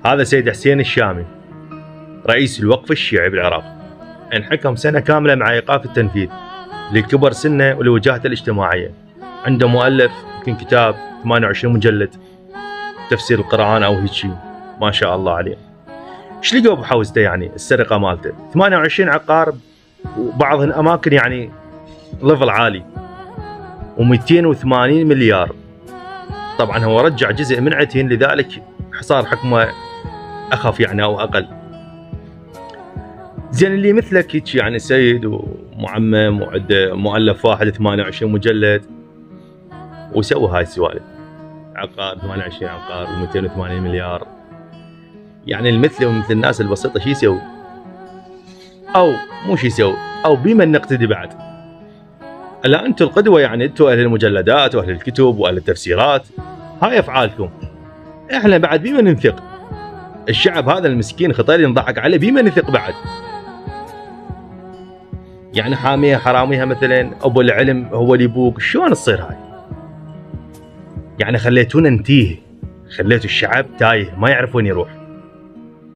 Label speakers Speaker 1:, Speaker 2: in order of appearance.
Speaker 1: هذا سيد حسين الشامي رئيس الوقف الشيعي بالعراق، انحكم سنة كاملة مع إيقاف التنفيذ لكبر سنه ولوجاهته الاجتماعية. عنده مؤلف يمكن كتاب 28 مجلد تفسير القرآن أو هيك شيء، ما شاء الله عليه. ايش لقوا بحوزته يعني السرقة مالته؟ 28 عقار وبعض الأماكن يعني ليفل عالي، و280 مليار. طبعا هو رجع جزء من عتين، لذلك صار حكمه أخف يعني أو أقل. زين اللي مثلك هيك يعني سيد ومعمم وعنده مؤلف واحد 28 مجلد وسوى هاي السوالف، عقار 28 عقار و280 مليار، يعني المثل ومثل الناس البسيطة شي يسوي؟ أو مو شي يسوي، أو بمن نقتدي بعد؟ لا أنتم القدوة، يعني أنتم أهل المجلدات وأهل الكتب وأهل التفسيرات، هاي أفعالكم. إحنا بعد بمن نثق؟ الشعب هذا المسكين خطير ينضحك عليه، بمن نثق بعد؟ يعني حاميها حراميها مثلا، أبو العلم هو اللي يبوق، شلون تصير هاي؟ يعني خليتونا نتيه، خليتوا الشعب تايه ما يعرف وين يروح.